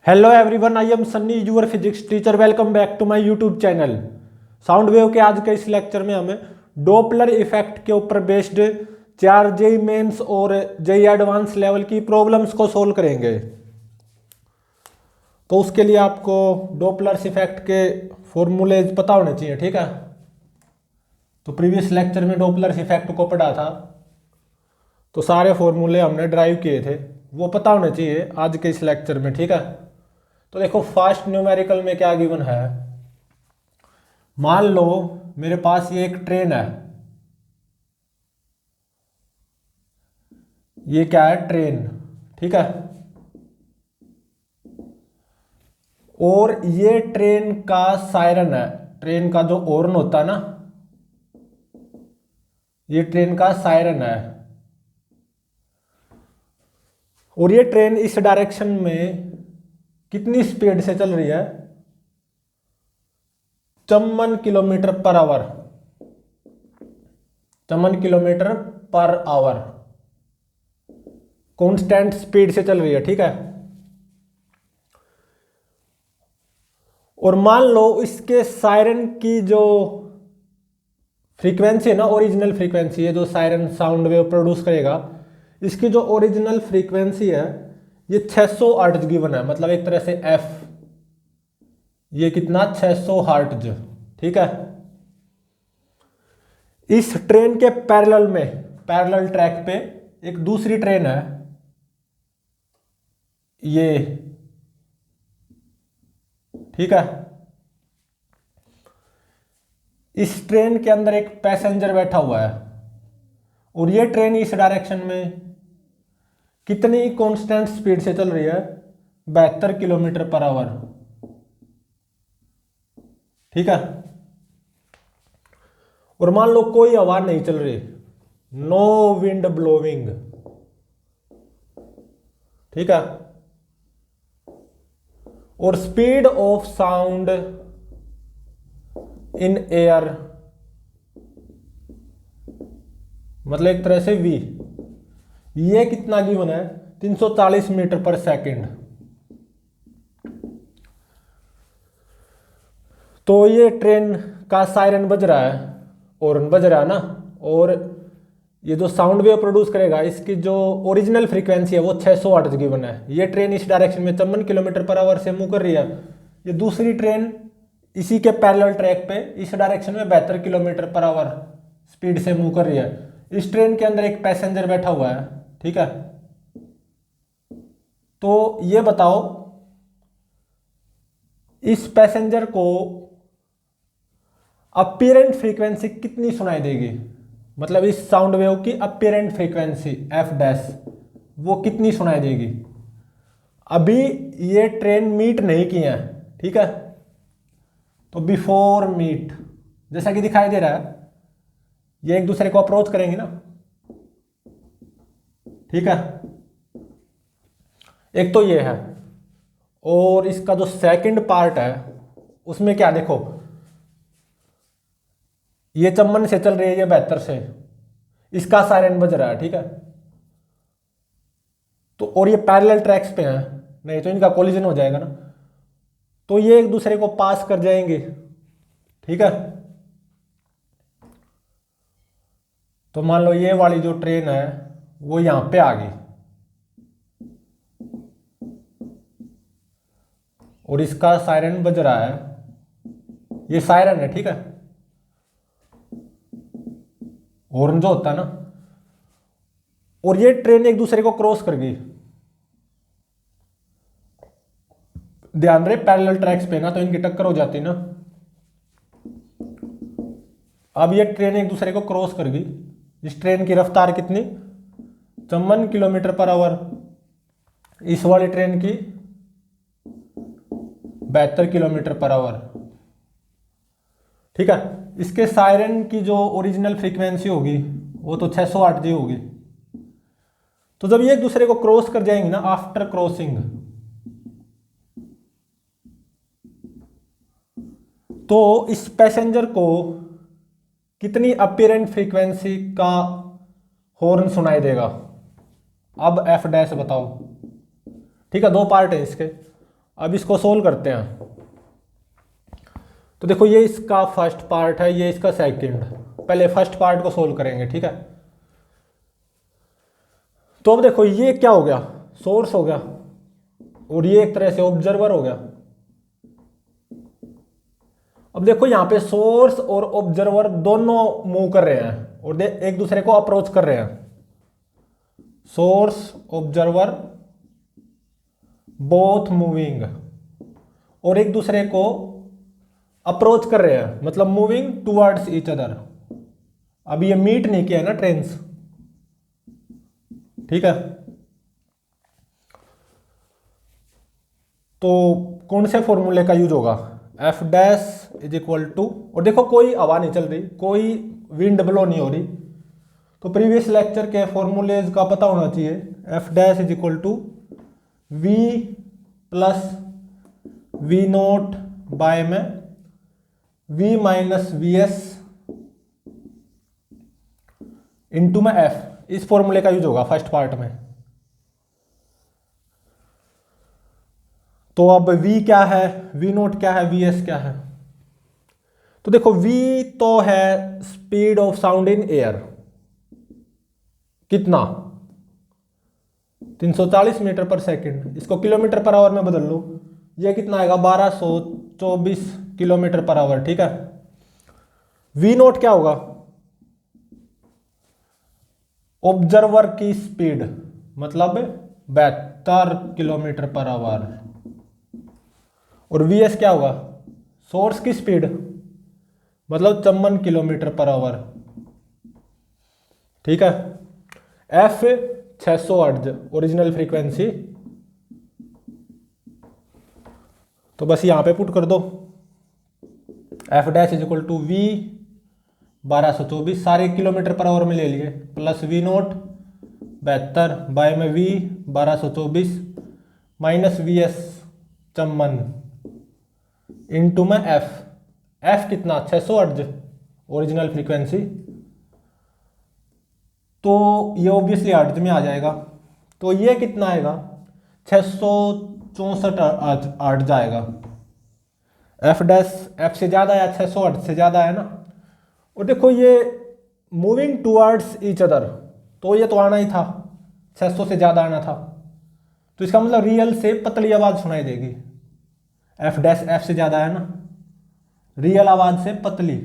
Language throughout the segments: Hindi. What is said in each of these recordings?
Hello everyone, I am Sunny, your physics teacher. Welcome back to my YouTube channel. Sound wave के आज के इस लेक्चर में हमें डॉपलर इफेक्ट के ऊपर बेस्ड 4 जेई मेंस और जेई एडवांस लेवल की प्रॉब्लम्स को सोल्व करेंगे। तो उसके लिए आपको डॉपलर इफेक्ट के फॉर्मूलेज पता होने चाहिए, ठीक है। तो प्रीवियस लेक्चर में डॉपलर इफेक्ट को पढ़ा था, तो सारे फॉर्मूले हमने ड्राइव किए थे, वो पता होने चाहिए आज के इस लेक्चर में, ठीक है। तो देखो फर्स्ट न्यूमेरिकल में क्या गिवन है। मान लो मेरे पास ये एक ट्रेन है, ये क्या है, ट्रेन, ठीक है। और ये ट्रेन का सायरन है, ट्रेन का जो हॉर्न होता है ना, ये ट्रेन का सायरन है। और ये ट्रेन इस डायरेक्शन में कितनी स्पीड से चल रही है, 54 kilometre per our, 54 kilometre per our constant speed से चल रही है, ठीक है। और मान लो इसके सायरन की जो फ्रीक्वेंसी है ना, ओरिजिनल फ्रीक्वेंसी है, जो सायरन साउंड वेव प्रोड्यूस करेगा, इसकी जो ओरिजिनल फ्रीक्वेंसी है ये 600 हर्ट्ज गिवन है, मतलब एक तरह से एफ, ये कितना, 600 हर्ट्ज, ठीक है। इस ट्रेन के पैरेलल में, पैरेलल ट्रैक पे एक दूसरी ट्रेन है, ये, ठीक है। इस ट्रेन के अंदर एक पैसेंजर बैठा हुआ है, और ये ट्रेन इस डायरेक्शन में कितनी कांस्टेंट स्पीड से चल रही है, 72 किलोमीटर पर आवर, ठीक है। और मान लो कोई हवा नहीं चल रही, नो विंड ब्लोइंग, ठीक है। और speed of sound in air, मतलब एक तरह से v, ये कितना गिवन है, 340 मीटर पर सेकंड। तो ये ट्रेन का सायरन बज रहा है, हॉर्न बज रहा है ना, और ये जो साउंड वेव प्रोड्यूस करेगा, इसकी जो ओरिजिनल फ्रीक्वेंसी है वो 600 हर्ट्ज गिवन है। ये ट्रेन इस डायरेक्शन में 54 किलोमीटर पर आवर से मूव कर रही है। ये दूसरी ट्रेन इसी के पैरेलल ट्रैक पे इस डायरेक्शन में 72 किलोमीटर पर आवर स्पीड से मूव कर रही है। इस ट्रेन के अंदर एक पैसेंजर बैठा हुआ है, ठीक है। तो ये बताओ इस पैसेंजर को अपीरेंट फ्रीक्वेंसी कितनी सुनाई देगी, मतलब इस साउंड वेव की अपीरेंट फ्रीक्वेंसी एफ डैश वो कितनी सुनाई देगी। अभी ये ट्रेन मीट नहीं की है, ठीक है। तो बिफोर मीट, जैसा कि दिखाई दे रहा है, ये एक दूसरे को अप्रोच करेंगे ना, ठीक है। एक तो ये है, और इसका जो सेकंड पार्ट है उसमें क्या, देखो ये 54 से चल रही है, ये 72 से, इसका सायरन बज रहा है, ठीक है। तो और ये पैरेलल ट्रैक्स पे हैं, नहीं तो इनका कोलिजन हो जाएगा ना, तो ये एक दूसरे को पास कर जाएंगे, ठीक है। तो मान लो ये वाली जो ट्रेन है वो यहां पे आ गई, और इसका सायरन बज रहा है, ये सायरन है, ठीक है, हॉर्न जो होता है ना। और ये ट्रेन एक दूसरे को क्रॉस कर गई, ध्यान रहे पैरेलल ट्रैक्स पे ना, तो इनकी टक्कर हो जाती ना। अब ये ट्रेन एक दूसरे को क्रॉस कर गई, इस ट्रेन की रफ्तार कितनी, 54 किलोमीटर पर आवर, इस वाली ट्रेन की 72 किलोमीटर पर आवर, ठीक है। इसके सायरन की जो ओरिजिनल फ्रीक्वेंसी होगी वो तो 600 हर्ट्ज होगी। तो जब ये एक दूसरे को क्रॉस कर जाएंगे ना, आफ्टर क्रॉसिंग, तो इस पैसेंजर को कितनी अपीरेंट फ्रीक्वेंसी का हॉर्न सुनाई देगा। अब एफ डैश बताओ, ठीक है। दो पार्ट है इसके, अब इसको सोल्व करते हैं। तो देखो ये इसका फर्स्ट पार्ट है, ये इसका सेकंड। पहले फर्स्ट पार्ट को सोल्व करेंगे, ठीक है। तो अब देखो ये क्या हो गया, सोर्स हो गया, और ये एक तरह से ऑब्जर्वर हो गया। अब देखो यहां पे सोर्स और ऑब्जर्वर दोनों मूव कर रहे हैं और एक दूसरे को अप्रोच कर रहे हैं। सोर्स ऑब्जर्वर बोथ मूविंग, और एक दूसरे को अप्रोच कर रहे हैं, मतलब मूविंग टुवर्ड्स ईच अदर। अब ये मीट नहीं किया है ना ट्रेन्स, ठीक है। तो कौन से फॉर्मूले का यूज होगा, F dash is equal to, और देखो कोई हवा नहीं चल रही, कोई विंड ब्लो नहीं हो रही, तो प्रीवियस लेक्चर के फॉर्मूलेज का पता होना चाहिए। F dash is equal to V plus V naught by में V minus V S into में एफ। इस फॉर्मूले का यूज होगा फर्स्ट पार्ट में। तो अब v क्या है, v नोट क्या है, vs क्या है। तो देखो v तो है speed of sound in air, कितना 340 मीटर पर सेकंड। इसको किलोमीटर पर आवर में बदल लो, ये कितना आएगा 1224 किलोमीटर पर आवर, ठीक है। v नोट क्या होगा, ऑब्जर्वर की स्पीड, मतलब 72 किलोमीटर पर आवर। और वीएस क्या होगा, सोर्स की स्पीड, मतलब 54 किलोमीटर पर आवर, ठीक है। F 600 hertz original frequency. तो बस यहां पे पुट कर दो, F dash is equal to V 1224 सारे किलोमीटर पर आवर में ले लिए, प्लस वी नोट 72 बाय में V 1224 minus V S 54 into में एफ। एफ कितना 600 हर्ट्ज ओरिजिनल फ्रीक्वेंसी, तो ये ऑब्वियसली हर्ट्ज में आ जाएगा। तो ये कितना आएगा 664 हर्ट्ज आएगा। एफ डैश एफ से ज़्यादा है, 600 हर्ट्ज से ज़्यादा है ना। और देखो ये मूविंग टुवर्ड्स ईच अदर, तो ये तो आना ही था, 600 से ज़्यादा आना था। तो इसका मतलब रियल से पतली आवाज़ सुनाई देगी। एफ डैश एफ से ज़्यादा है ना, रियल आवाज़ से पतली,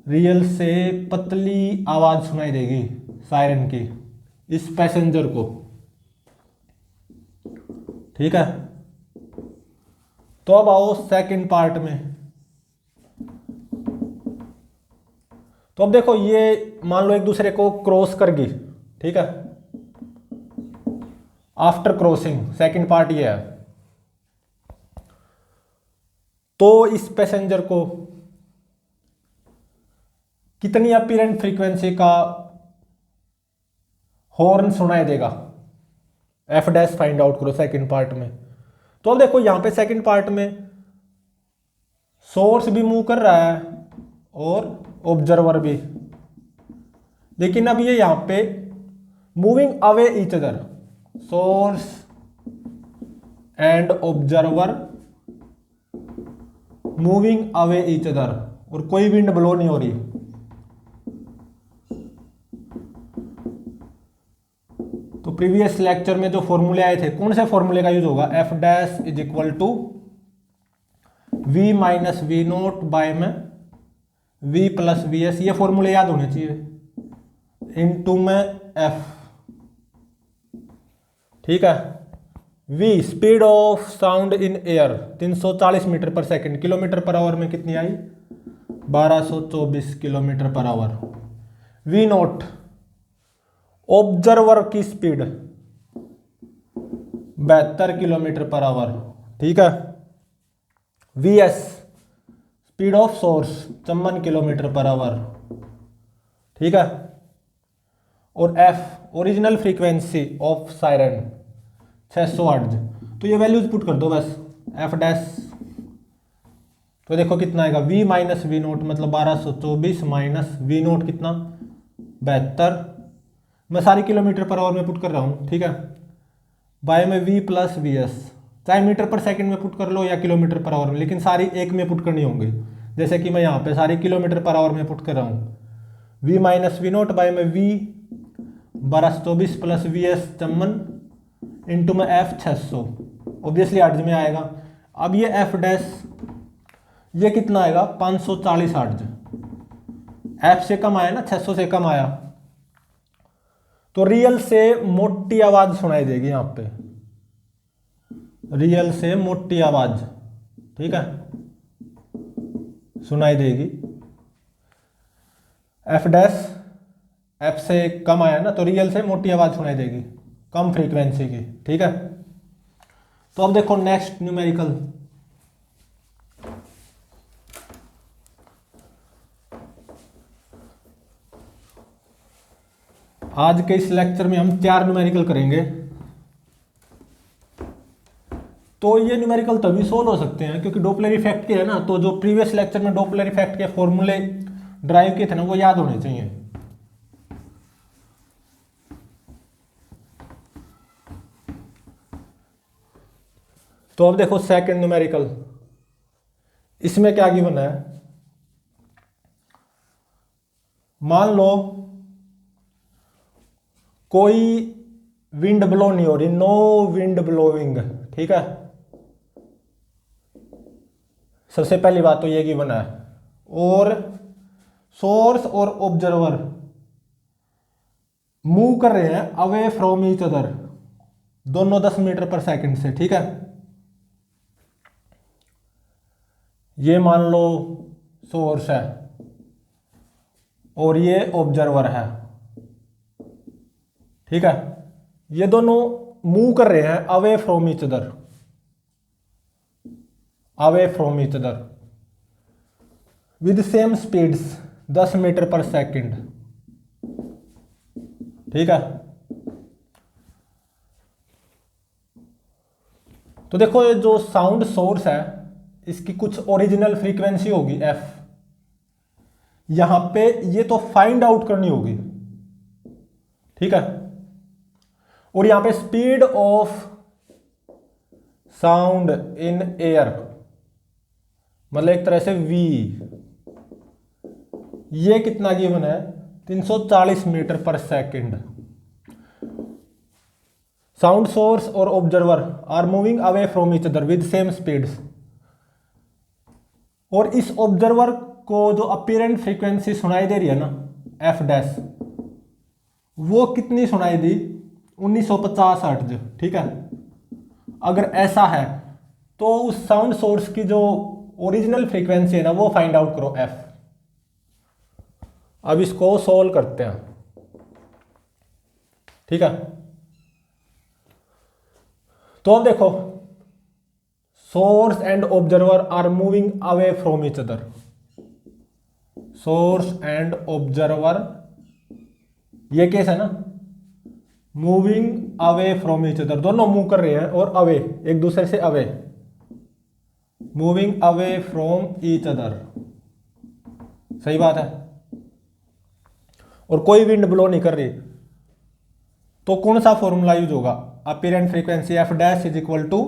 रियल से पतली आवाज़ सुनाई देगी सायरन की इस पैसेंजर को, ठीक है। तो अब आओ सेकंड पार्ट में। तो अब देखो ये मान लो एक दूसरे को क्रॉस कर गई, ठीक है। आफ्टर क्रॉसिंग सेकंड पार्ट ये है। तो इस पैसेंजर को कितनी अपीरेंट फ्रीक्वेंसी का हॉर्न सुनाई देगा, एफ डैश फाइंड आउट करो सेकंड पार्ट में। तो अब देखो यहां पे सेकंड पार्ट में सोर्स भी मूव कर रहा है और ऑब्जर्वर भी, लेकिन अब ये यहां पे moving away each other, source and observer moving away each other, और कोई विंड ब्लो नहीं हो रही। तो प्रीवियस लेक्चर में जो फॉर्मूले आए थे, कौन से फॉर्मूले का यूज होगा, F dash is equal to V minus V naught by में वी प्लस वी एस, ये फॉर्मूले याद होने चाहिए, इनटू में एफ, ठीक है। v speed of sound in air 340 metre per second, kilometre per hour में कितनी आई 1224 kilometre per hour. v naught observer की स्पीड 72 किलोमीटर पर आवर, ठीक है। vs speed of source 54 kilometre per hour, ठीक है। और f original frequency of siren 600 hertz. तो ये वैल्यूज पुट कर दो बस, एफ डैश। तो देखो कितना आएगा v माइनस वी नोट, मतलब 1224 माइनस वी नोट कितना 72, मैं सारी किलोमीटर पर आवर में पुट कर रहा हूँ, ठीक है। बाय में v प्लस वी एस, चाहे मीटर पर सेकंड में पुट कर लो या किलोमीटर पर आवर में, लेकिन सारी एक में पुट करनी होंगी। जैसे कि मैं यहाँ पे सारी किलोमीटर पर आवर में पुट कर रहा हूँ। v minus V naught by में v 1224 plus V S 54 into में f 600, ऑब्वियसली हर्ट्ज में आएगा। अब ये f डैश ये कितना आएगा 540 हर्ट्ज, f से कम आया ना, 600 से कम आया, तो रियल से मोटी आवाज सुनाई देगी यहाँ पे, रियल से मोटी आवाज, ठीक है, सुनाई देगी। एफ डैश एफ से कम आया ना, तो रियल से मोटी आवाज सुनाई देगी, कम फ्रीक्वेंसी की, ठीक है। तो अब देखो नेक्स्ट न्यूमेरिकल। आज के इस लेक्चर में हम 4 न्यूमेरिकल करेंगे। तो ये न्यूमेरिकल तभी सोल्व हो सकते हैं क्योंकि डॉपलर इफेक्ट के है ना, तो जो प्रीवियस लेक्चर में डॉपलर इफेक्ट के फॉर्मूले ड्राइव किए थे ना, वो याद होने चाहिए। तो अब देखो सेकंड न्यूमेरिकल, इसमें क्या गिवन है, मान लो कोई विंड ब्लो नहीं हो रही, नो विंड ब्लोइंग, ठीक है। सबसे पहली बात तो ये गिवन है, और सोर्स और ऑब्जर्वर मूव कर रहे हैं अवे फ्रॉम ईच अदर, दोनों 10 मीटर पर सेकंड से, ठीक है। ये मान लो सोर्स है और ये ऑब्जर्वर है, ठीक है। ये दोनों मूव कर रहे हैं away from each other, away from each other with same speeds 10 metre per second, ठीक है। तो देखो ये जो साउंड सोर्स है इसकी कुछ ओरिजिनल फ्रीक्वेंसी होगी f, यहां पे ये तो फाइंड आउट करनी होगी, ठीक है। और यहां पे speed of sound in air, मतलब एक तरह से v, ये कितना गिवन है 340 metre per second. Sound source और observer are moving away from each other with same speeds, और इस ऑब्जर्वर को जो अपीरेंट फ्रीक्वेंसी सुनाई दे रही है ना एफ डैश, वो कितनी सुनाई दी 1950 हर्ट्ज, ठीक है। अगर ऐसा है तो उस साउंड सोर्स की जो ओरिजिनल फ्रीक्वेंसी है ना वो फाइंड आउट करो एफ। अब इसको सोल्व करते हैं, ठीक है। तो अब देखो source and observer are moving away from each other, source and observer ये केस है ना, moving away from each other, दोनों मूव कर रहे हैं और अवे, एक दूसरे से away, moving away from each other, सही बात है। और कोई विंड ब्लो नहीं कर रही, तो कौन सा फॉर्मूला यूज होगा, apparent frequency F dash is equal to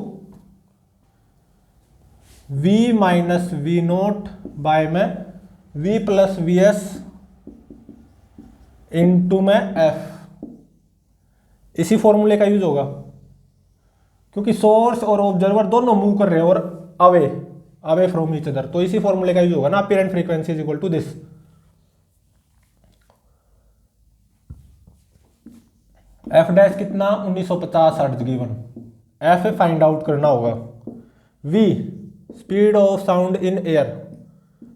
v minus V naught by में v plus V S into में f, इसी फॉर्मूले का यूज होगा क्योंकि सोर्स और ऑब्जर्वर दोनों मूव कर रहे हैं और away, away from each other, तो इसी फॉर्मूले का यूज होगा ना, apparent frequency is equal to this. F dash कितना 1950 hertz given, F find out करना होगा, v speed of sound in air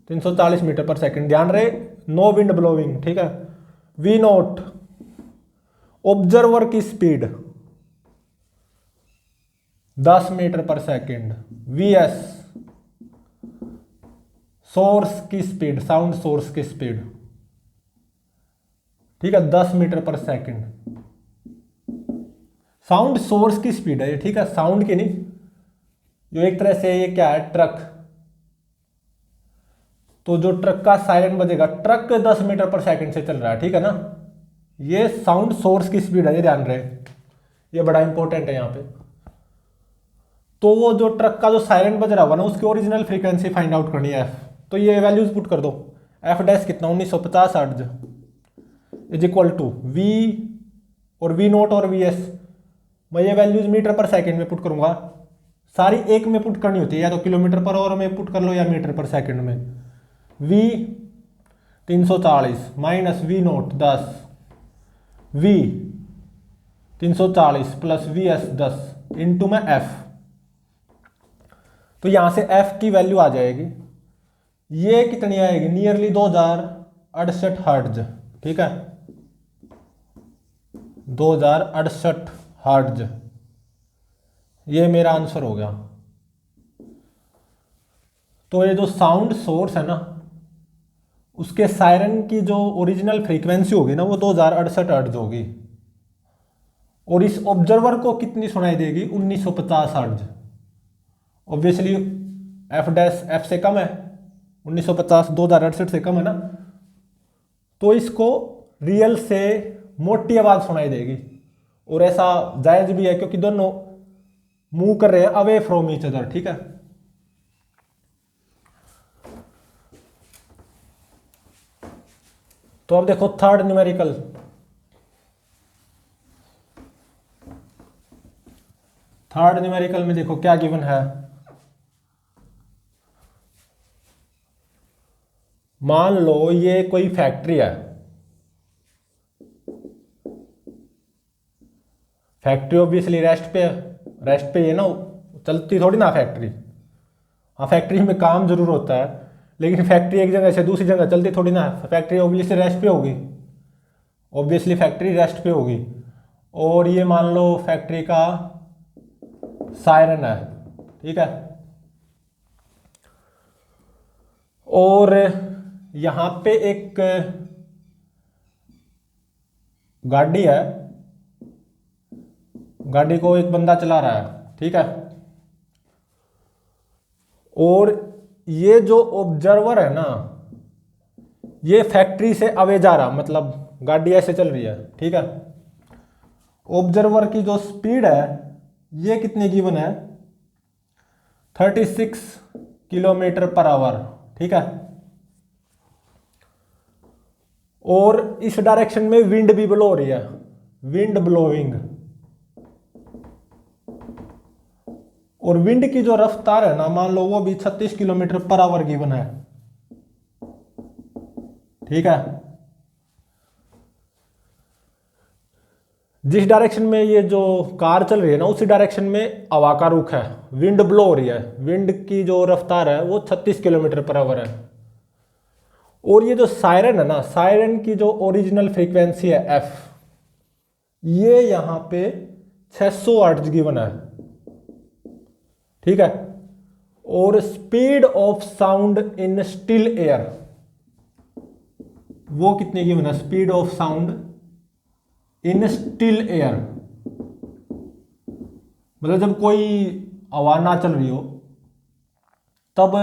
340 metre per second, ध्यान रहे नो विंड ब्लोइंग, ठीक है। वी नोट ऑब्जर्वर की speed 10 metre per second, V S source की स्पीड, साउंड सोर्स की स्पीड, ठीक है, 10 metre per second. Sound source की स्पीड है ये, ठीक है, साउंड की नहीं। जो एक तरह से ये क्या है ट्रक, तो जो ट्रक का सायरन बजेगा, ट्रक 10 मीटर पर सेकंड से चल रहा है, ठीक है ना, ये साउंड सोर्स की स्पीड है, ये ध्यान रहे, ये बड़ा इंपॉर्टेंट है यहाँ पे। तो वो जो ट्रक का जो सायरन बज रहा होगा ना उसकी ओरिजिनल फ्रीक्वेंसी फाइंड आउट करनी है एफ। तो ये वैल्यूज पुट कर दो। एफ डैश कितना 1950 hertz is equal to V और वी नोट और वी एस। मैं ये वैल्यूज मीटर पर सेकंड में पुट करूंगा, सारी एक में पुट करनी होती है, या तो किलोमीटर पर और में पुट कर लो या मीटर पर सेकंड में। V 340 minus V naught 10, V 340 plus V S 10 into में एफ। तो यहां से एफ की वैल्यू आ जाएगी, ये कितनी आएगी, नियरली 2068 हर्ट्ज। ठीक है, 2068 हर्ट्ज, ये मेरा आंसर हो गया। तो ये जो साउंड सोर्स है ना उसके सायरन की जो ओरिजिनल फ्रीक्वेंसी होगी ना वो 2068 हर्ट्ज होगी, और इस ऑब्जर्वर को कितनी सुनाई देगी, 1950 hertz. Obviously F dash F से कम है, 1950 2068 से कम है ना, तो इसको रियल से मोटी आवाज सुनाई देगी। और ऐसा जायज भी है क्योंकि दोनों मूव कर रहे हैं अवे फ्रॉम ईच अदर। ठीक है, तो अब देखो थर्ड न्यूमेरिकल। थर्ड न्यूमेरिकल में देखो क्या गिवन है। मान लो ये कोई फैक्ट्री है, फैक्ट्री ऑब्वियसली रेस्ट पे है, रेस्ट पे ये ना चलती थोड़ी ना फैक्ट्री। हाँ फैक्ट्री में काम जरूर होता है, लेकिन फैक्ट्री एक जगह से दूसरी जगह चलती थोड़ी ना है। फैक्ट्री ऑब्वियसली रेस्ट पे होगी, ऑब्वियसली फैक्ट्री रेस्ट पे होगी। और ये मान लो फैक्ट्री का सायरन है। ठीक है, और यहां पे एक गाड़ी है, गाड़ी को एक बंदा चला रहा है। ठीक है, और ये जो ऑब्जर्वर है ना ये फैक्ट्री से अवे जा रहा, मतलब गाड़ी ऐसे चल रही है। ठीक है, ऑब्जर्वर की जो स्पीड है ये कितनी गिवन है, 36 किलोमीटर पर आवर। ठीक है, और इस डायरेक्शन में विंड भी ब्लो हो रही है, विंड ब्लोइंग। और विंड की जो रफ्तार है ना मान लो वो भी 36 किलोमीटर पर आवर गिवन है। ठीक है, जिस डायरेक्शन में ये जो कार चल रही है ना उसी डायरेक्शन में हवा का रुख है, विंड ब्लो हो रही है, विंड की जो रफ्तार है वो 36 किलोमीटर पर आवर है। और ये जो सायरन है ना, सायरन की जो ओरिजिनल फ्रीक्वेंसी है एफ, ये यहां पे 600 हर्ट्ज गिवन है। ठीक है, और speed of sound in still air वो कितनी गिवन है, speed of sound in still air, मतलब जब कोई हवा ना चल रही हो तब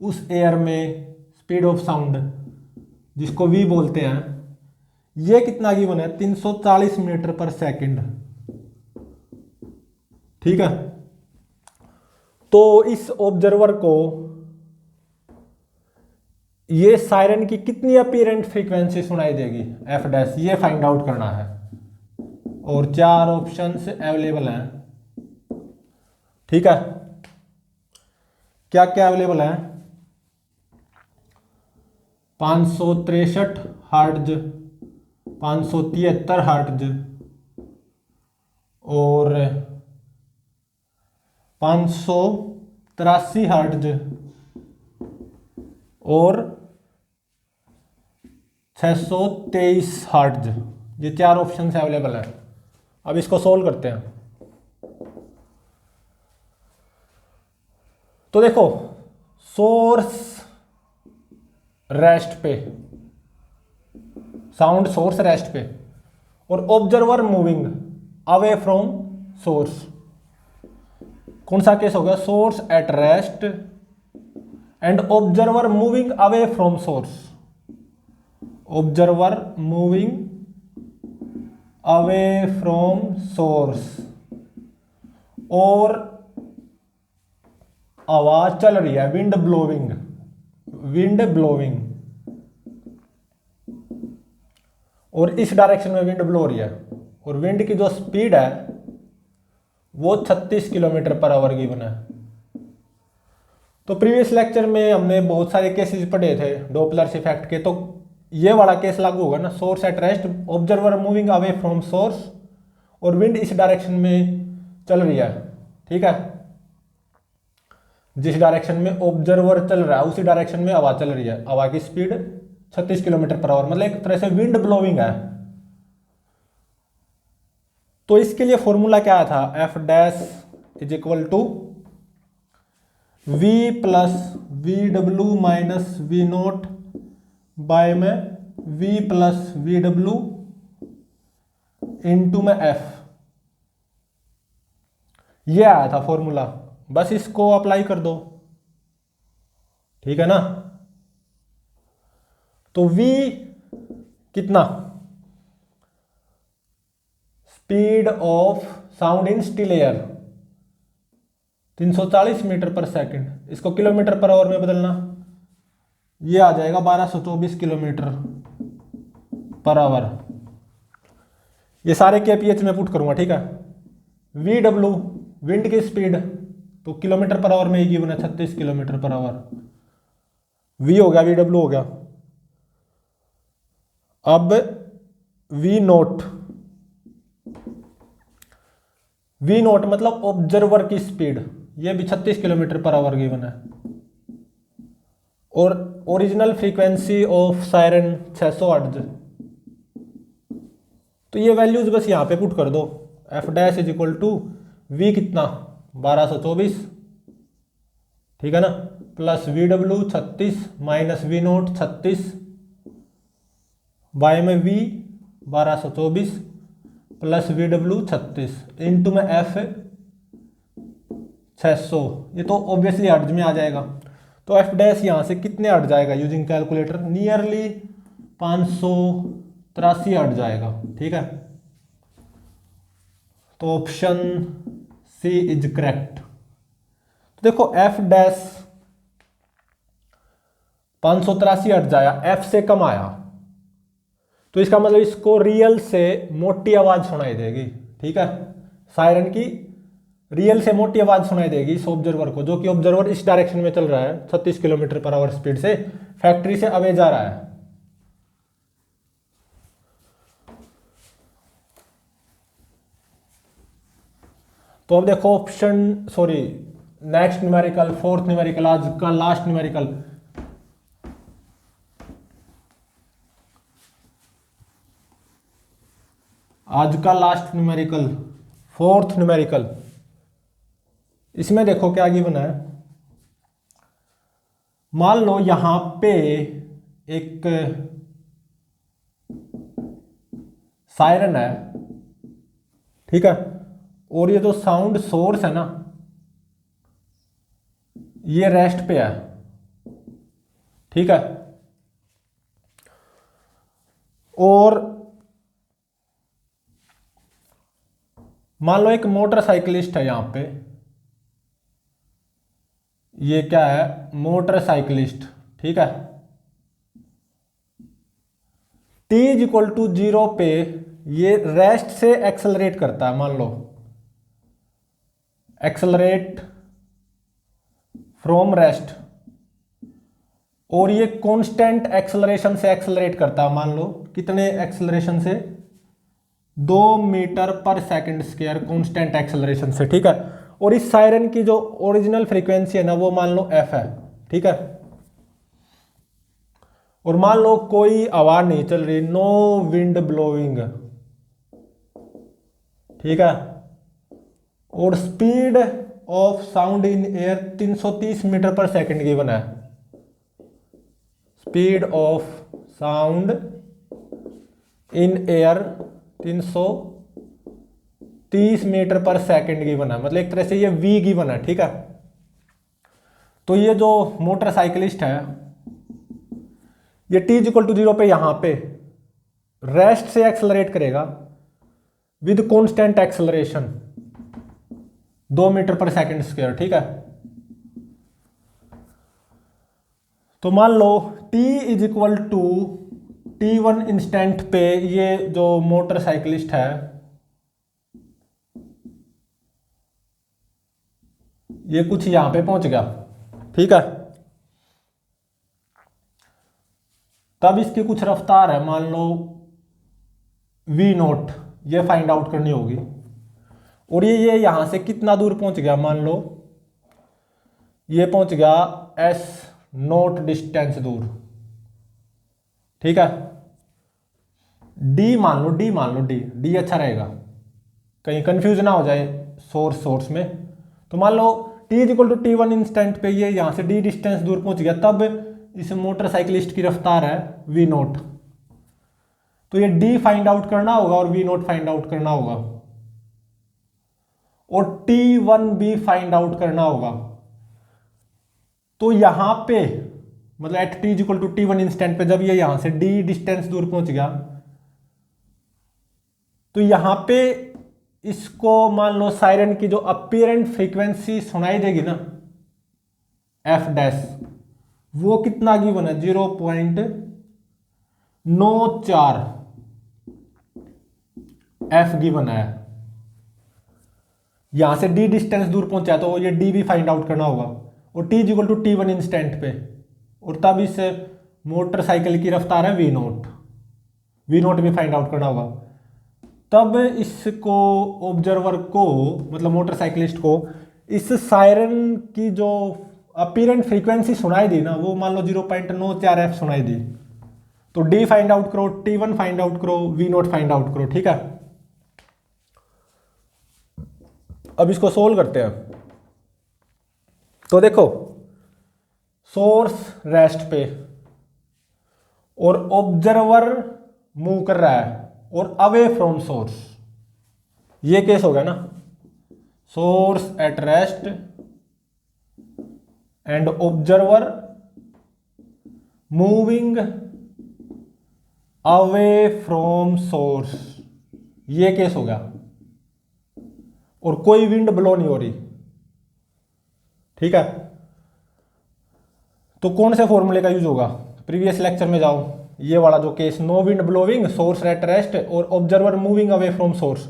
उस एयर में स्पीड ऑफ साउंड जिसको वी बोलते हैं, ये कितना गिवन है, 340 मीटर पर सेकंड। ठीक है, तो इस ऑब्जर्वर को ये सायरन की कितनी अपीरेंट फ्रीक्वेंसी सुनाई देगी एफ डैश, ये फाइंड आउट करना है। और 4 ऑप्शंस अवेलेबल हैं। ठीक है, क्या क्या अवेलेबल है, 563 हर्ट्ज, 573 हर्ट्ज और 583 हर्ट्ज और 623 हर्ट्ज। ये 4 ऑप्शन अवेलेबल है। अब इसको सोल्व करते हैं। तो देखो सोर्स रेस्ट पे, साउंड सोर्स रेस्ट पे, और observer moving away from source. कौन सा केस हो गया, source at rest and observer moving away from source, observer moving away from source. और आवाज चल रही है, विंड ब्लोइंग, विंड ब्लोइंग, और इस डायरेक्शन में विंड ब्लो रही है, और विंड की जो स्पीड है वो 36 किलोमीटर पर आवर गिवन है। तो प्रीवियस लेक्चर में हमने बहुत सारे केसेस पढ़े थे डॉपलर इफेक्ट के, तो ये वाला केस लागू होगा ना, source at rest, observer moving away from source और विंड इस डायरेक्शन में चल रही है, ठीक है, जिस डायरेक्शन में ऑब्जर्वर चल रहा है उसी डायरेक्शन में हवा चल रही है, हवा की स्पीड 36 किलोमीटर पर आवर, मतलब एक तरह से विंड ब्लोइंग है। तो इसके लिए फॉर्मूला क्या था, F dash is equal to v plus V W minus V naught by में v plus V W into में f, ये आया था फॉर्मूला, बस इसको अप्लाई कर दो, ठीक है ना। तो v कितना, speed of sound in still air 340 metre per second, इसको किलोमीटर पर आवर में बदलना, ये आ जाएगा 1224 किलोमीटर पर आवर। ये सारे केपीएच में पुट करूंगा, ठीक है। वी डब्ल्यू विंड की स्पीड, तो किलोमीटर पर आवर में ही गिवन है 36 किलोमीटर पर आवर, वी हो गया, वी डब्ल्यू हो गया। अब वी नोट, वी नोट मतलब ऑब्जर्वर की स्पीड, ये भी 36 किलोमीटर पर आवर गिवन है, और original frequency of siren 600 hertz. तो ये वैल्यूज बस यहां पे पुट कर दो, F dash is equal to V कितना 1224, ठीक है ना, plus V W 36 minus V naught 36 by में V 1224 plus V W 36 into में एफ 600, ये तो ऑब्वियसली हर्ट्ज में आ जाएगा। तो एफ डैश यहाँ से कितने हट जाएगा यूजिंग कैलकुलेटर, नियरली 583 हट जाएगा, ठीक है। तो ऑप्शन सी इज करेक्ट। तो देखो एफ डैश 583 हट जाया, एफ से कम आया, तो इसका मतलब इसको रियल से मोटी आवाज सुनाई देगी, ठीक है, सायरन की रियल से मोटी आवाज सुनाई देगी इस ऑब्जर्वर को, जो कि ऑब्जर्वर इस डायरेक्शन में चल रहा है 36 किलोमीटर पर आवर स्पीड से फैक्ट्री से अवे जा रहा है। तो अब देखो option, sorry next numerical, fourth numerical, आज का लास्ट न्यूमेरिकल। आज का लास्ट न्यूमेरिकल, फोर्थ न्यूमेरिकल। इसमें देखो क्या गिवन है, मान लो यहां पे एक सायरन है, ठीक है, और ये जो साउंड सोर्स है ना ये रेस्ट पे है, ठीक है, और मान लो एक मोटरसाइकिलिस्ट है यहां पे, ये क्या है मोटरसाइकिलिस्ट, ठीक है, t इज इक्वल टू 0 पे ये रेस्ट से एक्सेलरेट करता है, मान लो एक्सेलरेट फ्रॉम रेस्ट, और ये कांस्टेंट एक्सेलरेशन से एक्सेलरेट करता है, मान लो कितने एक्सेलरेशन से, 2 metre per second square constant acceleration से, ठीक है। और इस सायरन की जो ओरिजिनल फ्रीक्वेंसी है ना वो मान लो एफ है, ठीक है, और मान लो कोई आवाज नहीं चल रही, नो विंड ब्लोइंग, ठीक है, और speed of sound in air 330 metre per second given है, speed of sound in air 330 metre per second given है, मतलब एक तरह से ये v गिवन है, ठीक है। तो ये जो मोटरसाइकिलिस्ट है ये t इक्वल टू 0 पे यहां पे रेस्ट से एक्सेलरेट करेगा with constant acceleration 2 metre per second square, ठीक है। तो मान लो t is equal to t1 instant पे ये जो मोटरसाइकिलिस्ट है ये कुछ यहां पे पहुंच गया, ठीक है। तब इसकी कुछ रफ्तार है, मान लो v नोट, ये फाइंड आउट करनी होगी। और ये यहां से कितना दूर पहुंच गया, मान लो ये पहुंच गया s नोट डिस्टेंस दूर, ठीक है। d मान लो, d अच्छा रहेगा, कहीं कंफ्यूज ना हो जाए सोर्स में। तो मान लो t is equal to t1 instant पे ये यहां से d डिस्टेंस दूर पहुंच गया, तब इस मोटरसाइकिलिस्ट की रफ्तार है v नोट। तो ये d फाइंड आउट करना होगा और v नोट फाइंड आउट करना होगा और t1 भी फाइंड आउट करना होगा। तो यहां पे मतलब at t is equal to t1 instant पे जब ये यहां से d डिस्टेंस दूर पहुंच गया, तो यहां पे इसको मान लो सायरन की जो अपीरेंट फ्रीक्वेंसी सुनाई देगी ना f डैश, वो कितना गिवन है 0.94 f गिवन है। यहां से d डिस्टेंस दूर पहुंचा तो ये d भी फाइंड आउट करना होगा और t is equal to t1 instant पे, और तब इस मोटरसाइकिल की रफ्तार है v नोट भी फाइंड आउट करना होगा। तब इसको ऑब्जर्वर को मतलब मोटरसाइकिलिस्ट को इस सायरन की जो अपीरेंट फ्रीक्वेंसी सुनाई दी ना, वो मान लो 0.94 f सुनाई दी। तो d फाइंड आउट करो, t1 फाइंड आउट करो, v नोट फाइंड आउट करो, ठीक है। अब इसको सोल्व करते हैं। तो देखो सोर्स रेस्ट पे और ऑब्जर्वर मूव कर रहा है और अवे फ्रॉम सोर्स, ये केस हो गया ना, source at rest and observer moving away from source, ये केस हो गया। और कोई विंड ब्लो नहीं हो रही, ठीक है। तो कौन से फॉर्मूले का यूज होगा, प्रीवियस लेक्चर में जाओ, ये वाला जो case, no wind blowing, source at rest और observer moving away from source,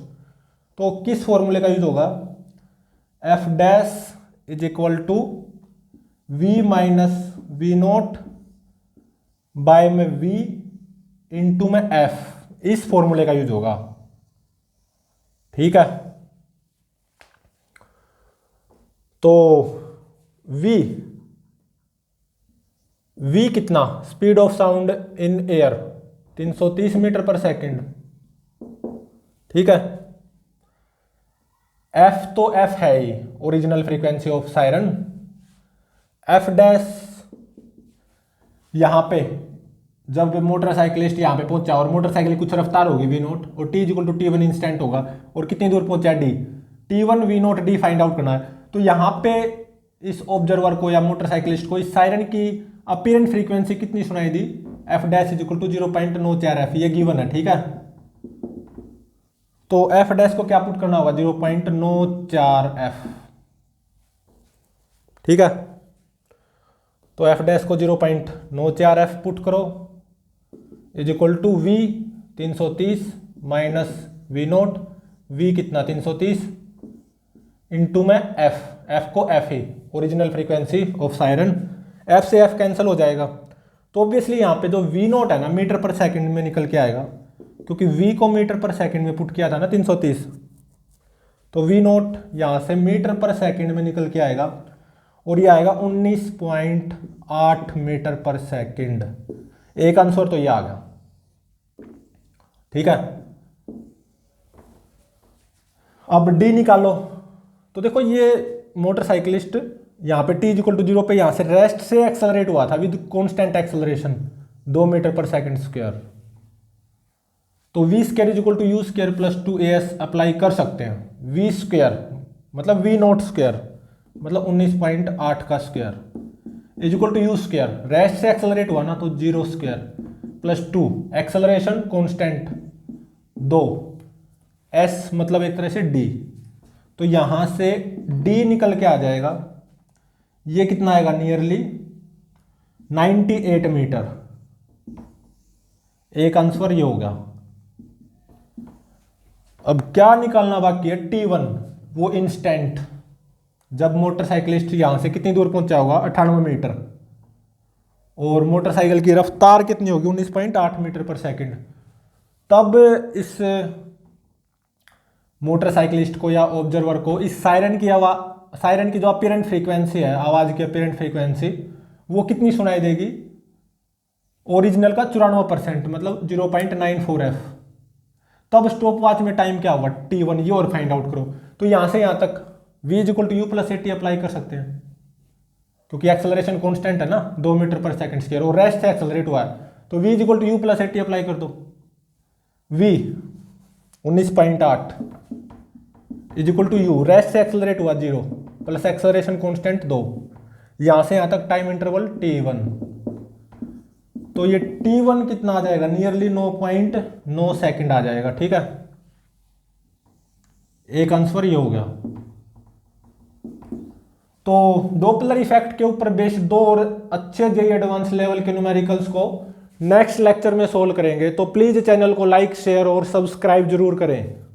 तो किस फॉर्मूले का यूज होगा, F dash is equal to V minus V naught by में वी इंटू में एफ, इस फॉर्मूले का यूज होगा, ठीक है। तो v कितना, speed of sound in air 330 metre per second, ठीक है। f तो f है ही, original frequency of siren. f dash यहां पे जब मोटरसाइकिलिस्ट यहां पे पहुंचा और मोटरसाइकिल की कुछ रफ्तार होगी v नोट और t equal to t1 instant होगा और कितनी दूर पहुंचा d, t1 v naught d find out करना है। तो यहां पे इस ऑब्जर्वर को या मोटरसाइकिलिस्ट को इस सायरन की अपीरेंट फ्रीक्वेंसी कितनी सुनाई दी, F dash is equal to 0.94 F, ये गिवन है, ठीक है। तो एफ डैश को क्या पुट करना होगा, 0.94 एफ, ठीक है। तो एफ डैश को 0.94 एफ पुट करो is equal to V 330 minus V naught, V कितना 330 इंटू में एफ को एफ ही, original frequency of siren, F से एफ कैंसिल हो जाएगा। तो ऑब्वियसली यहाँ पे जो वी नोट है ना मीटर पर सेकंड में निकल के आएगा, क्योंकि वी को मीटर पर सेकंड में पुट किया था ना 330, तो वी नोट यहाँ से मीटर पर सेकंड में निकल के आएगा और ये आएगा 19.8 मीटर पर सेकंड, एक आंसर तो ये आ गया, ठीक है। अब डी निकालो। तो देखो ये मोटरसाइकिलिस्ट यहाँ पे t इक्वल टू 0 पे यहाँ से रेस्ट से एक्सेलरेट हुआ था with constant acceleration 2 metre per second square. तो v square is equal to u square plus 2as apply कर सकते हैं। v स्क्वायर मतलब v नोट स्क्वायर मतलब 19.8 का square is equal to u square, rest से एक्सेलरेट हुआ ना तो 0 square plus 2 acceleration constant 2 s मतलब एक तरह से d, तो यहां से d निकल के आ जाएगा, ये कितना आएगा नियरली 98 मीटर। एक आंसर ये हो गया। अब क्या निकालना बाकी है, T1, वो इंस्टेंट जब मोटरसाइकिलिस्ट यहां से कितनी दूर पहुंचा होगा, 98 मीटर, और मोटरसाइकिल की रफ्तार कितनी होगी, 19.8 मीटर पर सेकंड। तब इस मोटरसाइकिलिस्ट को या ऑब्जर्वर को इस सायरन की जो अपीरेंट फ्रीक्वेंसी है, आवाज की अपीरेंट फ्रीक्वेंसी, वो कितनी सुनाई देगी, ओरिजिनल का 94%, मतलब 0.94 f। तब स्टॉप वॉच में टाइम क्या होगा, T1, ये और फाइंड आउट करो। तो यहां से यहां तक v = u + at अप्लाई कर सकते हैं, क्योंकि एक्सेलरेशन कांस्टेंट है ना, 2 मीटर पर सेकंड स्क्वायर, और रेस्ट से एक्सेलरेट हुआ है, तो v = u + at अप्लाई कर दो। v 19.8 = u, रेस्ट से एक्सेलरेट हुआ 0 प्लस एक्सेलरेशन कांस्टेंट 2, यहां से यहां तक टाइम इंटरवल T1। तो ये T1 कितना आ जाएगा, नियरली 9.9 सेकंड आ जाएगा। ठीक है, एक आंसर ये हो गया। तो डॉपलर इफेक्ट के ऊपर बेस्ड 2 और अच्छे जेईई एडवांस लेवल के न्यूमेरिकल्स को नेक्स्ट लेक्चर में सोल्व करेंगे। तो प्लीज चैनल को लाइक, शेयर और सब्सक्राइब जरूर करें।